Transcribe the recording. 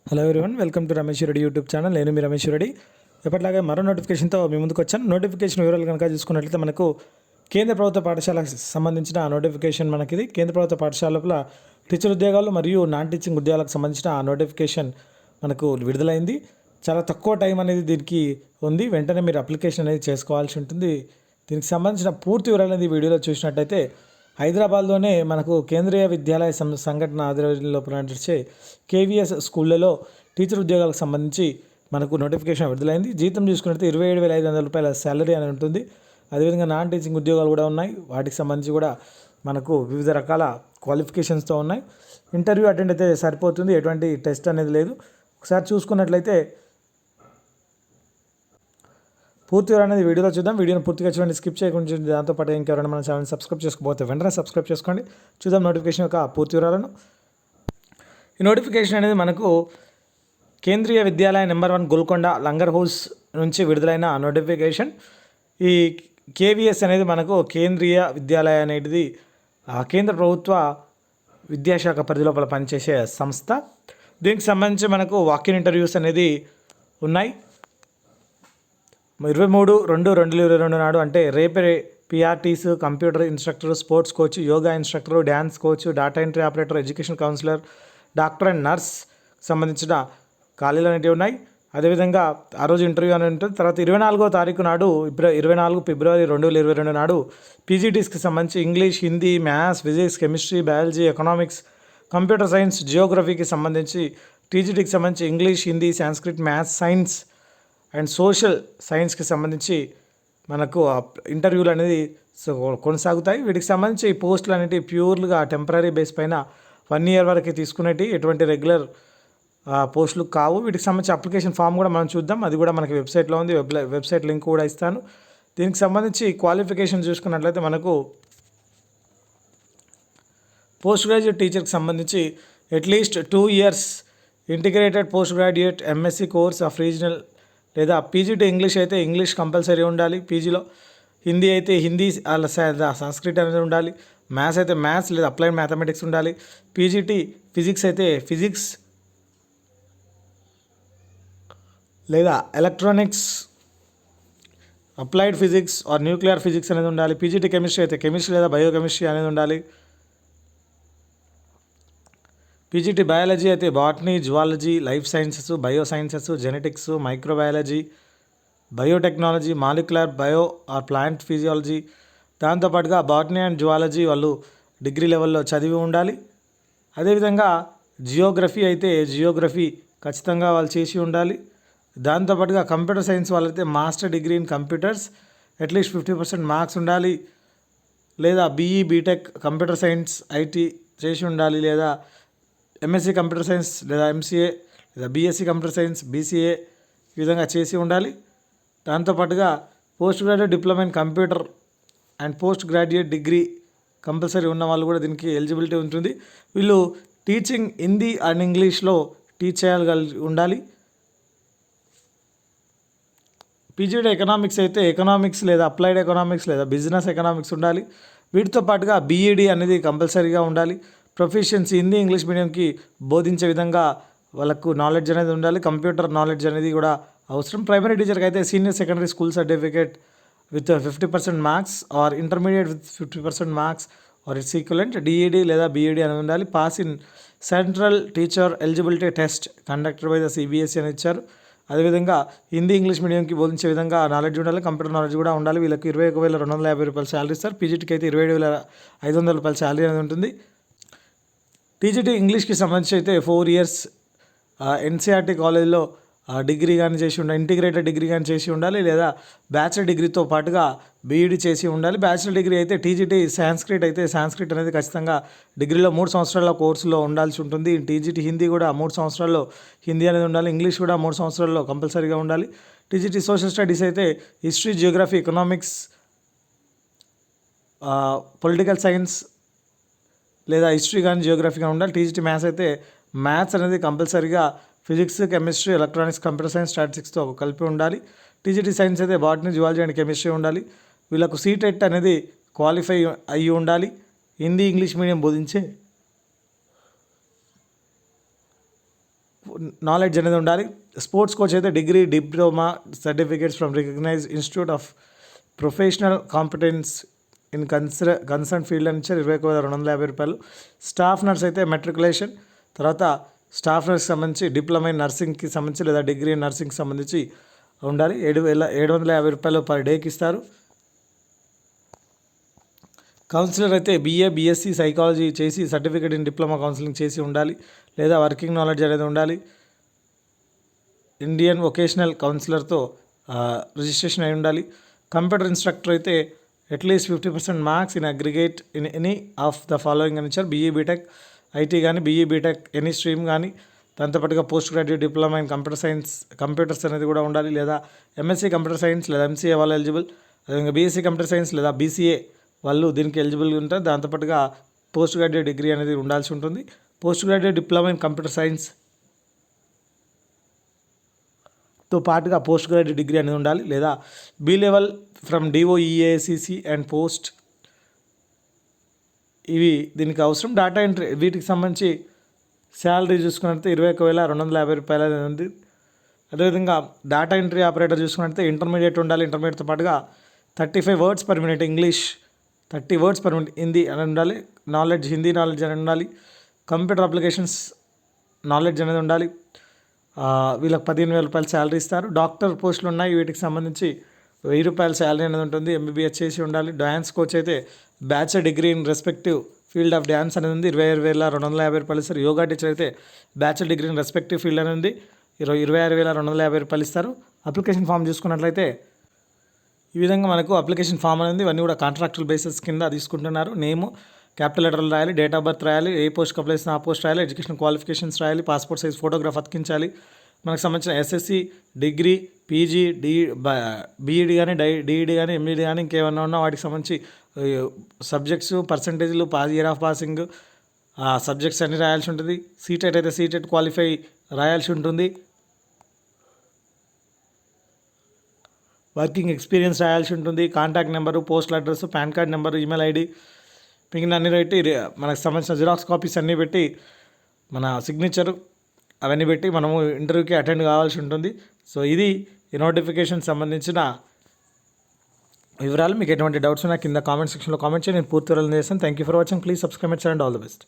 Hello everyone, welcome to Ramesh Reddy YouTube channel. నేను మీ రమేష్ రెడ్డి. ఎప్పటిలాగే మరో నోటిఫికేషన్తో మీ ముందుకు వచ్చాను. నోటిఫికేషన్ వివరాలు కనుక చూసుకున్నట్లయితే మనకు కేంద్ర ప్రభుత్వ పాఠశాలకు సంబంధించిన నోటిఫికేషన్ మనకిది. కేంద్ర ప్రభుత్వ పాఠశాలల టీచర్ ఉద్యోగాలు మరియు నాన్ టీచింగ్ ఉద్యోగాలకు సంబంధించిన నోటిఫికేషన్ మనకు విడుదలైంది. చాలా తక్కువ టైం అనేది దీనికి ఉంది. వెంటనే మీరు అప్లికేషన్ అనేది చేసుకోవాల్సి ఉంటుంది. దీనికి సంబంధించిన పూర్తి వివరాలు అనేది వీడియోలో చూసినట్టయితే హైదరాబాద్లోనే మనకు కేంద్రీయ విద్యాలయ సంఘటన ఆధ్వర్యంలో నడిచే కేవీఎస్ స్కూళ్ళలో టీచర్ ఉద్యోగాలకు సంబంధించి మనకు నోటిఫికేషన్ విడుదలైంది. జీతం చూసుకున్నట్లయితే 27,500 రూపాయల శాలరీ అని ఉంటుంది. అదేవిధంగా నాన్ టీచింగ్ ఉద్యోగాలు కూడా ఉన్నాయి. వాటికి సంబంధించి కూడా మనకు వివిధ రకాల క్వాలిఫికేషన్స్తో ఉన్నాయి. ఇంటర్వ్యూ అటెండ్ అయితే సరిపోతుంది, ఎటువంటి టెస్ట్ అనేది లేదు. ఒకసారి చూసుకున్నట్లయితే పూర్తి వివరాలు అనేది వీడియోలో చూద్దాం. వీడియోని పూర్తిగా చూడండి, స్కిప్ చేయకుండా. దాంతోపాటు ఇంకెవరైనా మన ఛానల్ సబ్స్క్రైబ్ చేసుకోకపోతే వెంటనే సబ్స్క్రైబ్ చేసుకోండి. చూద్దాం నోటిఫికేషన్ యొక్క పూర్తి వివరాలను. ఈ నోటిఫికేషన్ అనేది మనకు కేంద్రీయ విద్యాలయ నెంబర్ 1 గోల్కొండ లంగర్ హౌస్ నుంచి విడుదలైన నోటిఫికేషన్. ఈ కేవీఎస్ అనేది మనకు కేంద్రీయ విద్యాలయ అనేది కేంద్ర ప్రభుత్వ విద్యాశాఖ పరిధి లోపల పనిచేసే సంస్థ. దీనికి సంబంధించి మనకు వాకిన్ ఇంటర్వ్యూస్ అనేది ఉన్నాయి. 23/2/2022 నాడు, అంటే రేపే PRTs, computer instructor, sports coach, yoga instructor, dance coach, data entry operator, education counsellor, doctor and nurse సంబంధించిన ఖాళీలు అనేవి ఉన్నాయి. అదేవిధంగా ఆ రోజు ఇంటర్వ్యూ అని ఉంటుంది. తర్వాత 24వ తారీఖు నాడు 24 ఫిబ్రవరి 2022 నాడు పీజీటీస్కి సంబంధించి English, Hindi, maths, physics, chemistry, biology, economics, computer science, జియోగ్రఫీకి సంబంధించి టీజీటీకి సంబంధించి English, Hindi, Sanskrit, maths, science and social సైన్స్కి సంబంధించి మనకు ఇంటర్వ్యూలు అనేది కొనసాగుతాయి. వీటికి సంబంధించి ఈ పోస్టులు అనేవి ప్యూర్గా టెంపరీ బేస్ పైన 1 year వరకు తీసుకునేవి, ఎటువంటి రెగ్యులర్ పోస్టులు కావు. వీటికి సంబంధించి అప్లికేషన్ ఫామ్ కూడా మనం చూద్దాం. అది కూడా మనకి వెబ్సైట్లో ఉంది. వెబ్సైట్ లింక్ కూడా ఇస్తాను. దీనికి సంబంధించి క్వాలిఫికేషన్ చూసుకున్నట్లయితే మనకు పోస్ట్ గ్రాడ్యుయేట్ టీచర్కి సంబంధించి at least 2 years integrated post graduate MSc course of regional లేదా పీజీటీ ఇంగ్లీష్ అయితే ఇంగ్లీష్ కంపల్సరీ ఉండాలి. పీజీలో హిందీ అయితే హిందీ, సంస్కృత్ అనేది ఉండాలి. మ్యాథ్స్ అయితే మ్యాథ్స్ లేదా అప్లైడ్ మ్యాథమెటిక్స్ ఉండాలి. పీజీటీ ఫిజిక్స్ అయితే ఫిజిక్స్ లేదా electronics, applied physics or nuclear physics అనేది ఉండాలి. పీజీటీ కెమిస్ట్రీ అయితే కెమిస్ట్రీ లేదా బయోకెమిస్ట్రీ అనేది ఉండాలి. పీజీటీ బయాలజీ అయితే botany, zoology, life sciences, bio sciences, genetics, microbiology, biotechnology, molecular bio or plant physiology. దాంతోపాటుగా బాటనీ అండ్ జువాలజీ వాళ్ళు డిగ్రీ లెవెల్లో చదివి ఉండాలి. అదేవిధంగా జియోగ్రఫీ అయితే జియోగ్రఫీ ఖచ్చితంగా వాళ్ళు చేసి ఉండాలి. దాంతోపాటుగా కంప్యూటర్ సైన్స్ వాళ్ళైతే master degree in computers at least 50% marks ఉండాలి. లేదా BE, BTech computer science, IT చేసి ఉండాలి. లేదా ఎంఎస్సీ కంప్యూటర్ సైన్స్ లేదా ఎంసీఏ లేదా బీఎస్సీ కంప్యూటర్ సైన్స్, బీసీఏ ఈ విధంగా చేసి ఉండాలి. దాంతోపాటుగా post graduate diploma in computer and post graduate degree compulsory ఉన్న వాళ్ళు కూడా దీనికి ఎలిజిబిలిటీ ఉంటుంది. వీళ్ళు టీచింగ్ హిందీ అండ్ ఇంగ్లీష్లో టీచ్ చేయగలిగి ఉండాలి. పీజీటీ ఎకనామిక్స్ అయితే ఎకనామిక్స్ లేదా అప్లైడ్ ఎకనామిక్స్ లేదా బిజినెస్ ఎకనామిక్స్ ఉండాలి. వీటితో పాటుగా బీఈడీ అనేది కంపల్సరీగా ఉండాలి. ప్రొఫెషన్స్ హిందీ, ఇంగ్లీష్ మీడియంకి బోధించే విధంగా వాళ్ళకు నాలెడ్జ్ అనేది ఉండాలి. కంప్యూటర్ నాలెడ్జ్ అనేది కూడా అవసరం. ప్రైమరీ టీచర్కి అయితే senior secondary school certificate with 50% marks or intermediate with 50% marks or its equivalent. DEd లేదా బీఈడి అనేది ఉండాలి. Pass in central teacher eligibility test conducted by the CBSE అని ఇచ్చారు. అదేవిధంగా హిందీ, ఇంగ్లీష్ మీడియంకి బోధించే విధంగా నాలెడ్జ్ ఉండాలి. కంప్యూటర్ నాలెడ్జ్ కూడా ఉండాలి. వీళ్ళకి 21,250 రూపాయలు శాలరీ ఇస్తారు. పీజీటీకి అయితే 27,500 రూపాయల శాలరీ అనేది ఉంటుంది. టీజీటీ ఇంగ్లీష్కి సంబంధించి అయితే 4 years ఎన్సీఆర్టీ కాలేజ్లో డిగ్రీ కానీ చేసి ఉండాలి. ఇంటిగ్రేటెడ్ డిగ్రీ కానీ చేసి ఉండాలి. లేదా బ్యాచిలర్ డిగ్రీతో పాటుగా బీఈడీ చేసి ఉండాలి. బ్యాచిలర్ డిగ్రీ అయితే టీజీటీ సాంస్క్రిట్ అయితే సాంస్క్రిట్ అనేది ఖచ్చితంగా డిగ్రీలో 3 సంవత్సరాల కోర్సులో ఉండాల్సి ఉంటుంది. టీజీటీ హిందీ కూడా 3 సంవత్సరాల్లో హిందీ అనేది ఉండాలి. ఇంగ్లీష్ కూడా 3 సంవత్సరాల్లో కంపల్సరీగా ఉండాలి. టీజీటీ సోషల్ స్టడీస్ అయితే history, geography, economics, political science లేదా హిస్టరీ కానీ జియోగ్రఫీ కానీ ఉండాలి. టీజీటీ మ్యాథ్స్ అయితే మ్యాథ్స్ అనేది కంపల్సరీగా physics, chemistry, electronics, computer science, స్టాటిస్టిక్స్తో కలిపి ఉండాలి. టీజీటీ సైన్స్ అయితే బాటనీ, జువాలజీ అండ్ కెమిస్ట్రీ ఉండాలి. వీళ్ళకు సీటెట్ అనేది క్వాలిఫై అయ్యి ఉండాలి. హిందీ, ఇంగ్లీష్ మీడియం బోధించే నాలెడ్జ్ అనేది ఉండాలి. స్పోర్ట్స్ కోచ్ అయితే degree, diploma, certificates from recognised institute of professional competence in concern field అని ఇచ్చారు, 21,250 రూపాయలు. స్టాఫ్ నర్స్ అయితే మెట్రికులేషన్, తర్వాత స్టాఫ్ నర్స్కి సంబంధించి డిప్లొమా ఇన్ నర్సింగ్కి సంబంధించి లేదా డిగ్రీ ఇన్ నర్సింగ్కి సంబంధించి ఉండాలి. 7,750 రూపాయలు పర్ డేకి ఇస్తారు. కౌన్సిలర్ అయితే BA, BSc సైకాలజీ చేసి సర్టిఫికేట్ ఇన్ డిప్లొమా కౌన్సిలింగ్ చేసి ఉండాలి, లేదా వర్కింగ్ నాలెడ్జ్ అనేది ఉండాలి. ఇండియన్ వొకేషనల్ కౌన్సిలర్తో రిజిస్ట్రేషన్ అయి ఉండాలి. కంప్యూటర్ ఇన్స్ట్రక్టర్ అయితే at least 50% marks in aggregate in any of the following అని ఇచ్చారు. BE BTech IT కానీ, BE BTech ఎనీ స్ట్రీమ్ కానీ, దాంతోపాటుగా post graduate diploma in computer science, computers అనేది కూడా ఉండాలి, లేదా MSc కంప్యూటర్ సైన్స్ లేదా MCA వాళ్ళు ఎలిజిబుల్. అదేవిధంగా BSc కంప్యూటర్ సైన్స్ లేదా BCA వాళ్ళు దీనికి ఎలిజిబుల్గా ఉంటారు. దాంతోపాటుగా పోస్ట్ గ్రాడ్యుయేట్ డిగ్రీ అనేది ఉండాల్సి ఉంటుంది. Post graduate diploma in computer సైన్స్తో పాటుగా పోస్ట్ గ్రాడ్యుయేట్ డిగ్రీ అనేది ఉండాలి, లేదా B level from DOEACC and post, ఇవి దీనికి అవసరం. డేటా ఎంట్రీ వీటికి సంబంధించి శాలరీ చూసుకున్నట్లయితే 21,250 రూపాయలు అనేది ఉంది. అదేవిధంగా డేటా ఎంట్రీ ఆపరేటర్ చూసుకున్నట్లయితే ఇంటర్మీడియట్ ఉండాలి. ఇంటర్మీడియట్తో పాటుగా 35 words per minute English, 30 words per minute Hindi అని ఉండాలి. నాలెడ్జ్, హిందీ నాలెడ్జ్ అనేది ఉండాలి. కంప్యూటర్ అప్లికేషన్స్ నాలెడ్జ్ అనేది ఉండాలి. వీళ్ళకి 15,000 రూపాయలు శాలరీ ఇస్తారు. డాక్టర్ పోస్టులు ఉన్నాయి, వీటికి సంబంధించి 1,000 రూపాయల శాలరీ అనేది ఉంటుంది. MBBS చేసి ఉండాలి. డ్యాన్స్ కోచ్ అయితే bachelor degree in respective field of dance అనేది ఉంది, 22,250 రూపాయలు ఇస్తారు. యోగా టీచర్ అయితే bachelor degree in respective field అనేది ఉంది, 26,250 రూపాయలు ఇస్తారు. అప్లికేషన్ ఫామ్ చూసుకున్నట్లయితే ఈ విధంగా మనకు అప్లికేషన్ ఫామ్ అనేది ఇవన్నీ కూడా కాంట్రాక్చువల్ బేసిస్ కింద తీసుకుంటున్నారు. నేము క్యాపిటల్ లెటర్లు రాయాలి, డేట్ ఆఫ్ బర్త్ రాయాలి, ఏ పోస్ట్కి అప్లై చేసిన ఆ పోస్ట్ రాయాలి, ఎడ్యుకేషన్ క్వాలిఫికేషన్స్ రాయాలి, పాస్పోర్ట్ సైజ్ ఫోటోగ్రాఫ్ అతికించాలి. మనకు సంబంధించిన SSC, డిగ్రీ, PG, BEd కానీ, DED కానీ, MBEd కానీ, ఇంకేమన్నా ఉన్నా వాటికి సంబంధించి సబ్జెక్ట్స్, పర్సంటేజ్లు, ఇయర్ ఆఫ్ పాసింగ్, సబ్జెక్ట్స్ అన్నీ రాయాల్సి ఉంటుంది. సీటెట్ అయితే సీటెట్ క్వాలిఫై రాయాల్సి ఉంటుంది. వర్కింగ్ ఎక్స్పీరియన్స్ రాయాల్సి ఉంటుంది. Contact number, postal address, pan card number, email ID, మిగిలిన అన్నీ పెట్టి మనకు సంబంధించిన జిరాక్స్ కాపీస్ అన్నీ పెట్టి మన సిగ్నేచర్ అవన్నీ పెట్టి మనము ఇంటర్వ్యూకి అటెండ్ కావాల్సి ఉంటుంది. సో ఇది ఈ నోటిఫికేషన్ సంబంధించిన వివరాలు. మీకు ఎటువంటి డౌట్స్ ఉన్నా కింద కామెంట్ సెక్షన్లో కామెంట్ చేయండి, నేను పూర్తి వివరాలు చేస్తాను. Thank you for watching. Please subscribe my channel. All the best.